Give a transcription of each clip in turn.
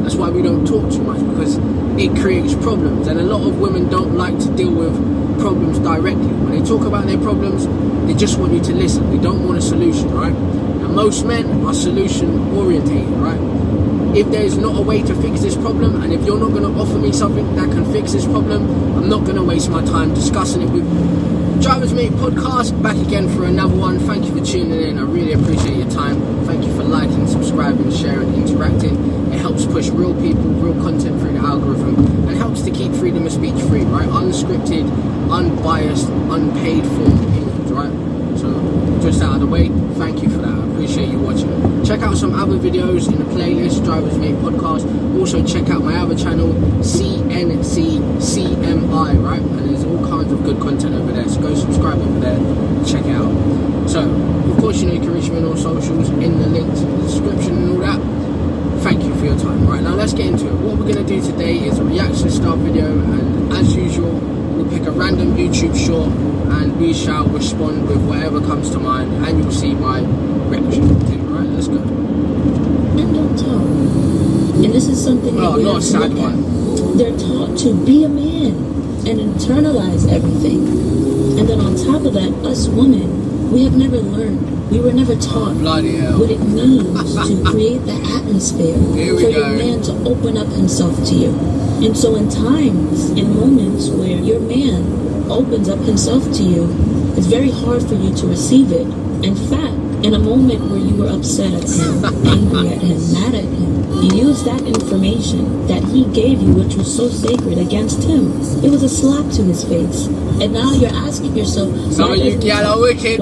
That's why we don't talk too much, because it creates problems, and a lot of women don't like to deal with problems directly. When they talk about their problems, they just want you to listen. They don't want a solution, right? And most men are solution orientated, right? If there's not a way to fix this problem, and if you're not going to offer me something that can fix this problem, I'm not going to waste my time discussing it with you. Driver's Mate Podcast, back again for another one. Thank you for tuning in. I really appreciate your time. Thank you for liking, subscribing, sharing, interacting. It helps push real people, real content through the algorithm, and helps to keep freedom of speech free, right? Unscripted, unbiased, unpaid for opinions, right? So, just out of the way, thank you for that. I appreciate you watching. Check out some other videos in the playlist, Driver's Mate Podcast. Also, check out my other channel, CNCCMI, right? And there's all kinds of good content over there. So go subscribe over there, check it out. So, of course, you can reach me on all socials, in the links in the description and all that. Thank you for your time. Right, now let's get into it. What we're going to do today is a reaction style video, and as usual, we'll pick a random YouTube short and we shall respond with whatever comes to mind, and you'll see my reaction. Right, let's go. Men don't talk, and this is something that we not a have to sad look one. at. They're taught to be a man and internalize everything, and then on top of that, us women, we have never learned. We were never taught what it means to create the atmosphere for your man to open up himself to you. And so in times, in moments where your man opens up himself to you, it's very hard for you to receive it. In fact, in a moment where you were upset at him, angry at him, mad at him, you used that information that he gave you, which was so sacred, against him. It was a slap to his face. And now you're asking yourself, why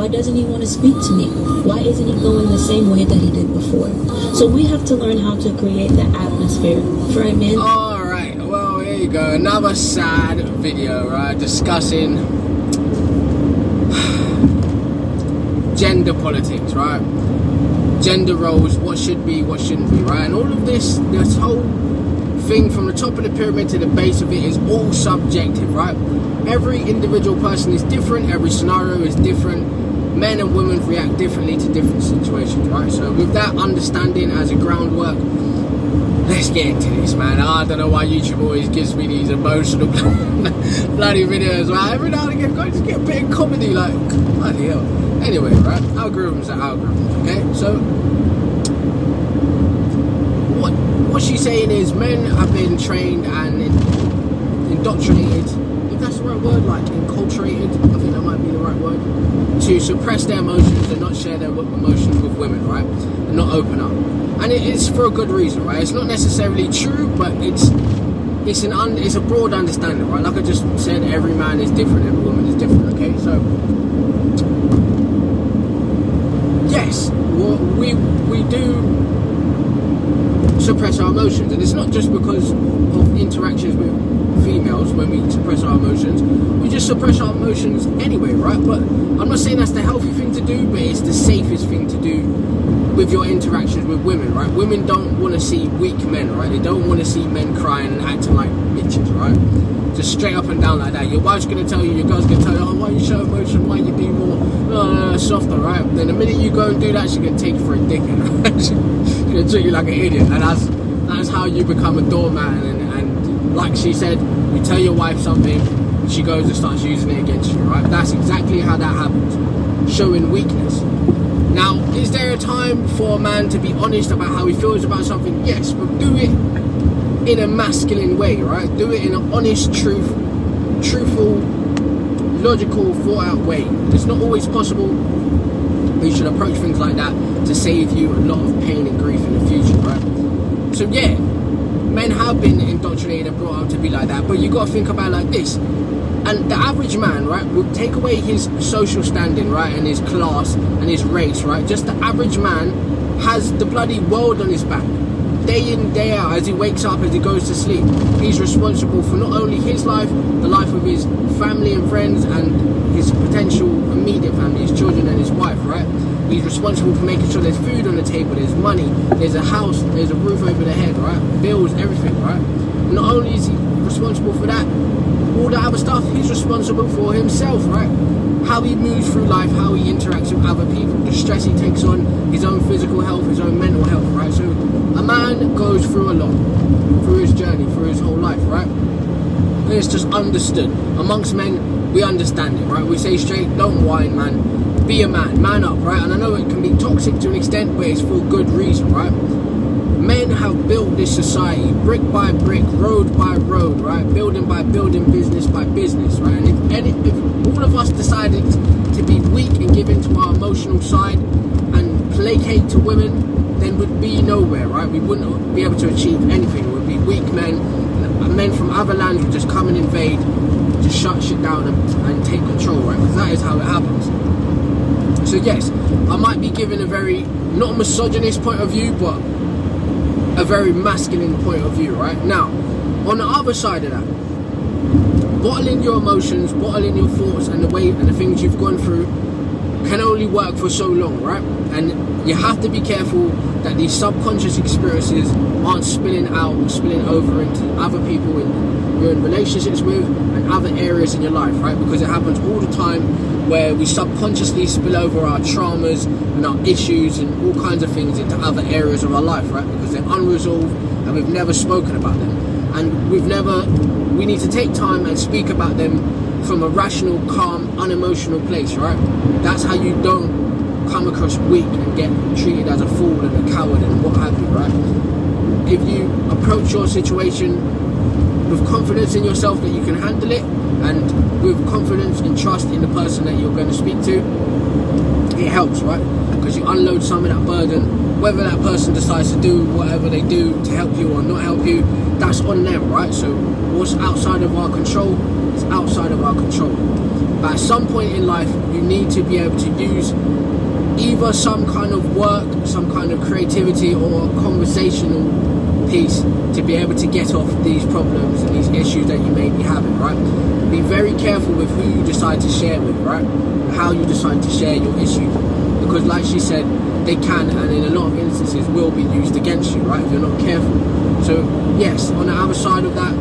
doesn't he want to speak to me? Why isn't he going the same way that he did before? So we have to learn how to create the atmosphere for a man. Alright, well, here you go. Another sad video, right? Discussing gender politics, right? Gender roles, what should be, what shouldn't be, right? And all of this whole thing from the top of the pyramid to the base of it is all subjective, right? Every individual person is different, every scenario is different. Men and women react differently to different situations, right? So with that understanding as a groundwork, let's get into this, man. I don't know why YouTube always gives me these emotional bloody videos, right? Every now and again, go just get a bit of comedy, like, bloody hell. Anyway, right? Algorithms are algorithms, okay? So, what she's saying is men have been trained and indoctrinated, if that's the right word, like enculturated, I think that might be the right word, to suppress their emotions and not share their emotions with women, right? And not open up. And it's for a good reason, right? It's not necessarily true, but it's a broad understanding, right? Like I just said, every man is different, every woman is different, okay? So, yes, we do suppress our emotions, and it's not just because of interactions with females when we suppress our emotions. We just suppress our emotions anyway, right? But I'm not saying that's the healthy thing to do, but it's the safest thing to do with your interactions with women, right? Women don't want to see weak men, right? They don't want to see men crying and acting like bitches, right? Just straight up and down like that. Your wife's going to tell you, your girl's going to tell you, oh, why you show emotion, why you be more softer, right? Then the minute you go and do that, she's going to take you for a dickhead. She's going to treat you like an idiot. And that's how you become a doormat. And like she said, you tell your wife something, and she goes and starts using it against you, right? That's exactly how that happens. Showing weakness. Now, is there a time for a man to be honest about how he feels about something? Yes, but do it in a masculine way, right? Do it in an honest, truthful, logical, thought out way. It's not always possible, but you should approach things like that to save you a lot of pain and grief in the future, right? So yeah, men have been indoctrinated and brought up to be like that, but you got to think about it like this. And the average man, right, would take away his social standing, right, and his class and his race, right? Just the average man has the bloody world on his back. Day in, day out, as he wakes up, as he goes to sleep. He's responsible for not only his life, the life of his family and friends, and his potential immediate family, his children and his wife, right? He's responsible for making sure there's food on the table, there's money, there's a house, there's a roof over the head, right? Bills, everything, right? And not only is he responsible for that, all the other stuff, he's responsible for himself, right? How he moves through life, how he interacts with other people, the stress he takes on, his own physical health, his own mental health, right? So a man goes through a lot. where it's just understood. Amongst men, we understand it, right? We say straight, don't whine, man. Be a man, man up, right? And I know it can be toxic to an extent, but it's for good reason, right? Men have built this society brick by brick, road by road, right? Building by building, business by business, right? And if all of us decided to be weak and give in to our emotional side and placate to women, then we'd be nowhere, right? We wouldn't be able to achieve anything. We'd be weak men, and men from other lands would just come and invade, just shut shit down and take control, right? Because that is how it happens. So yes, I might be giving a very, not misogynist point of view, but a very masculine point of view, right? Now, on the other side of that, bottling your emotions, bottling your thoughts and the way and the things you've gone through can only work for so long, right? And you have to be careful that these subconscious experiences aren't spilling out or spilling over into other people you're in relationships with and other areas in your life, right? Because it happens all the time where we subconsciously spill over our traumas and our issues and all kinds of things into other areas of our life, right? Because they're unresolved and we've never spoken about them. And we need to take time and speak about them from a rational, calm, unemotional place, right? That's how you don't come across weak and get treated as a fool and a coward and what have you, right? If you approach your situation with confidence in yourself that you can handle it, and with confidence and trust in the person that you're going to speak to, it helps, right? Because you unload some of that burden. Whether that person decides to do whatever they do to help you or not help you, that's on them, right? So what's outside of our control is outside of our control. But at some point in life, you need to be able to use either some kind of work, some kind of creativity or a conversational piece to be able to get off these problems and these issues that you may be having, right? Be very careful with who you decide to share with, right? How you decide to share your issues, because like she said, they can and in a lot of instances will be used against you, right, if you're not careful. So yes, on the other side of that,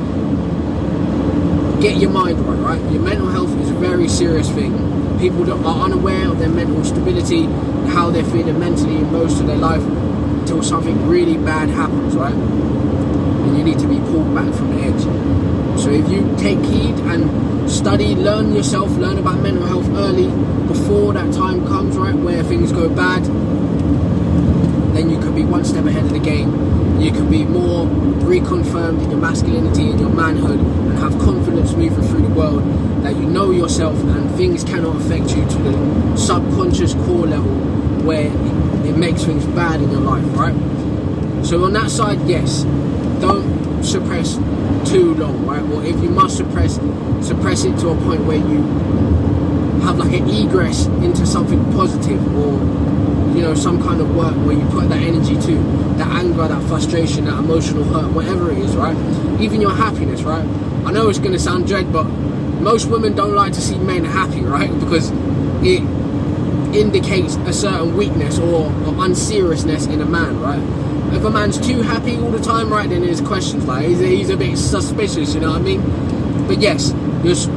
get your mind right? Your mental health is a very serious thing. People that are unaware of their mental stability, how they're feeling mentally in most of their life, until something really bad happens, right? And you need to be pulled back from the edge. So if you take heed and study, learn yourself, learn about mental health early, before that time comes, right, where things go bad, then you can be one step ahead of the game. You can be more reconfirmed in your masculinity and your manhood and have confidence moving through the world that you know yourself and things cannot affect you to the subconscious core level where it makes things bad in your life, right? So on that side, yes, don't suppress too long, right? Or if you must suppress it to a point where you have like an egress into something positive, or you know, some kind of work where you put that energy to, that anger, that frustration, that emotional hurt, whatever it is, right? Even your happiness, right? I know it's going to sound dread, but most women don't like to see men happy, right? Because it indicates a certain weakness or unseriousness in a man, right? If a man's too happy all the time, right, then there's questions, like he's a bit suspicious, you know what I mean? But yes,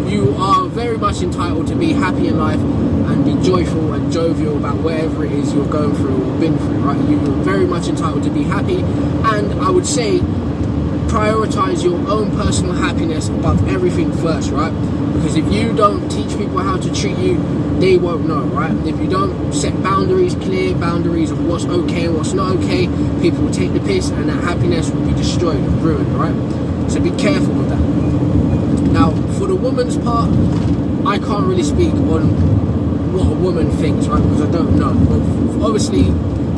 you are very much entitled to be happy in life and be joyful and jovial about whatever it is you're going through or been through, right? You're very much entitled to be happy, and I would say prioritize your own personal happiness above everything first, right? Because if you don't teach people how to treat you, they won't know, right? If you don't set boundaries, clear boundaries of what's okay and what's not okay, people will take the piss and that happiness will be destroyed and ruined, right? So be careful with that. Now, for the woman's part, I can't really speak on what a woman thinks, right? Because I don't know. But obviously,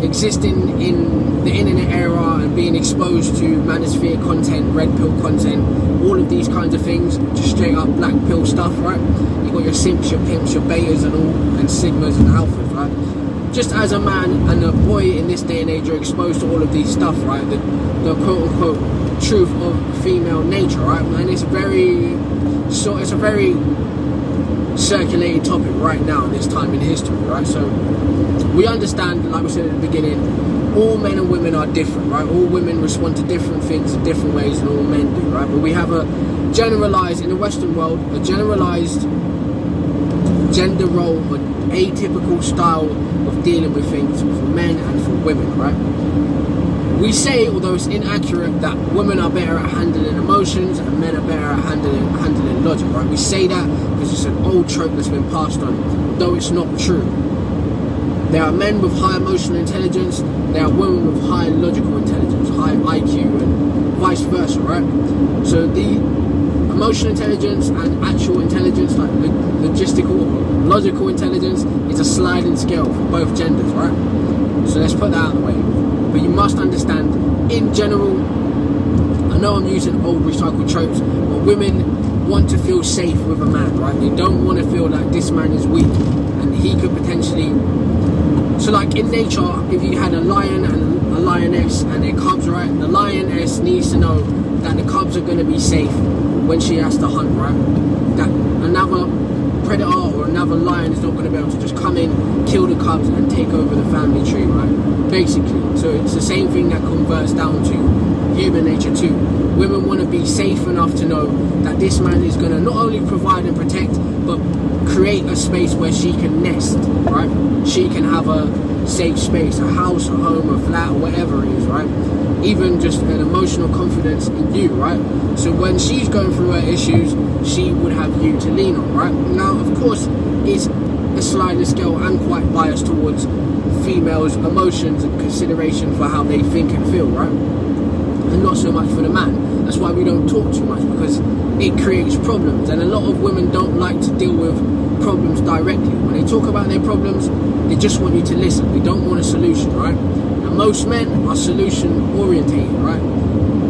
existing in the internet era and being exposed to manosphere content, red pill content, all of these kinds of things, just straight up black pill stuff, right? You got your simps, your pimps, your betas and all, and sigmas and alphas, right? Just as a man and a boy in this day and age, you're exposed to all of these stuff, right? The quote unquote truth of female nature, right? And it's a very circulated topic right now in this time in history, right? So we understand, like we said at the beginning, all men and women are different, right? All women respond to different things in different ways than all men do, right? But we have a generalized, in the Western world, a generalized gender role or atypical style of dealing with things for men and for women, right? We say, although it's inaccurate, that women are better at handling emotions and men are better at handling logic, right? We say that because it's an old trope that's been passed on, though it's not true. There are men with high emotional intelligence, there are women with high logical intelligence, high IQ, and vice versa, right? So the emotional intelligence and actual intelligence, like logistical or logical intelligence, is a sliding scale for both genders, right? So let's put that out of the way. But you must understand, in general, I know I'm using old recycled tropes, but women want to feel safe with a man, right? They don't want to feel like this man is weak and he could potentially... So like in nature, if you had a lion and a lioness and their cubs, right? The lioness needs to know that the cubs are going to be safe when she has to hunt, right? That another predator or another lion is not going to be able to just come in, kill the cubs and take over the family tree, right? Basically. So it's the same thing that converts down to human nature too. Women want to be safe enough to know that this man is going to not only provide and protect, but create a space where she can nest, right? She can have a safe space, a house, a home, a flat, or whatever it is, right? Even just an emotional confidence in you, right? So when she's going through her issues, she would have you to lean on, right? Now, of course, it's a sliding scale and quite biased towards females' emotions and consideration for how they think and feel, right? And not so much for the man. That's why we don't talk too much, because it creates problems, and a lot of women don't like to deal with problems directly. When they talk about their problems, they just want you to listen. They don't want a solution, right? And most men are solution orientated, right?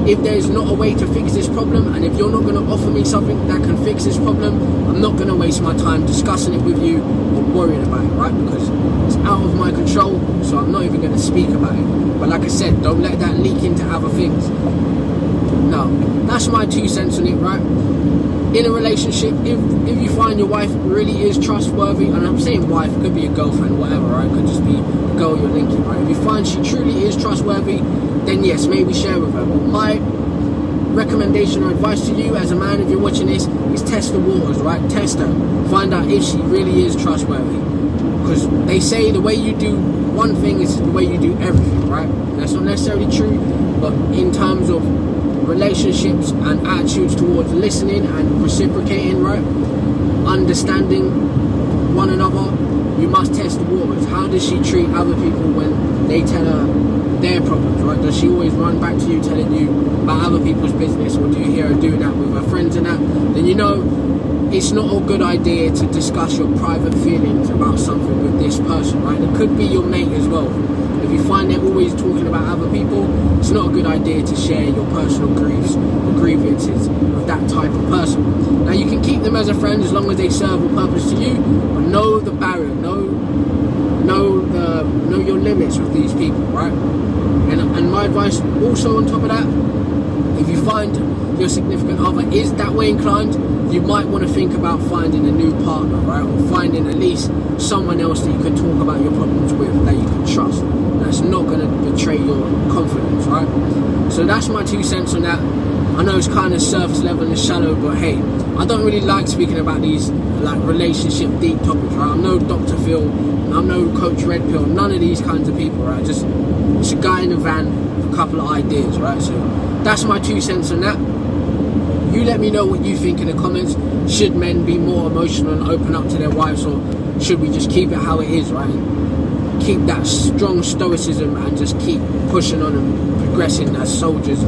If there's not a way to fix this problem, and if you're not going to offer me something that can fix this problem, I'm not going to waste my time discussing it with you or worrying about it, right? Because it's out of my control, so I'm not even going to speak about it. But like I said, don't let that leak into other things. No, that's my 2 cents on it, right? In a relationship, if you find your wife really is trustworthy, and I'm saying wife, could be a girlfriend, whatever, right? Could just be a girl you're linking, right? If you find she truly is trustworthy, then yes, maybe share with her. But my recommendation or advice to you as a man, if you're watching this, is test the waters, right? Test her. Find out if she really is trustworthy. Because they say the way you do one thing is the way you do everything, right? That's not necessarily true, but in terms of relationships and attitudes towards listening and reciprocating, right? Understanding one another, you must test the waters. How does she treat other people when they tell her their problems, right? Does she always run back to you telling you about other people's business, or do you hear her doing that with her friends and that? Then you know it's not a good idea to discuss your private feelings about something with this person, right? It could be your mate as well. If you find they're always talking about other people, it's not a good idea to share your personal griefs or grievances with that type of person. Now, you can keep them as a friend as long as they serve a purpose to you, but know the barrier, know your limits with these people, right? And my advice also on top of that, if you find your significant other is that way inclined, you might want to think about finding a new partner, right? Or finding at least someone else that you can talk about your problems with, that you can trust. That's not going to betray your confidence, right? So that's my 2 cents on that. I know it's kind of surface level and shallow, but hey, I don't really like speaking about these like relationship deep topics, right? I'm no Dr. Phil, I'm no Coach Red Pill, none of these kinds of people, right? Just a guy in a van with a couple of ideas, right? So that's my 2 cents on that. You let me know what you think in the comments. Should men be more emotional and open up to their wives, or should we just keep it how it is, right? Keep that strong stoicism and just keep pushing on and progressing as soldiers,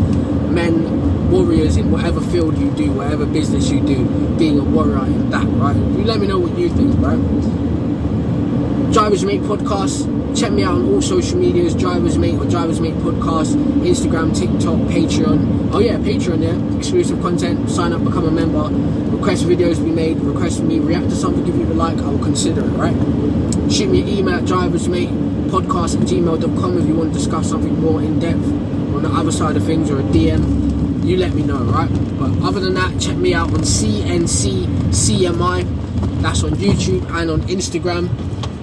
men, warriors in whatever field you do, whatever business you do, being a warrior in that, right? You let me know what you think, right? Drivers Mate Podcast. Check me out on all social medias, Drivers Mate or Drivers Mate Podcast, Instagram, TikTok, Patreon. Oh yeah, Patreon, yeah. Exclusive content. Sign up, become a member. Request videos to be made. Request me react to something, give you a like. I will consider it, right? Shoot me an email at driversmatepodcast@gmail.com if you want to discuss something more in depth on the other side of things, or a DM. You let me know, right? But other than that, check me out on CNCCMI. That's on YouTube and on Instagram.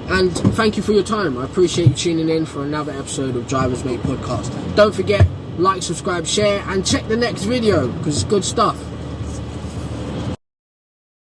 And thank you for your time. I appreciate you tuning in for another episode of Drivers Mate Podcast. Don't forget, like, subscribe, share, and check the next video because it's good stuff.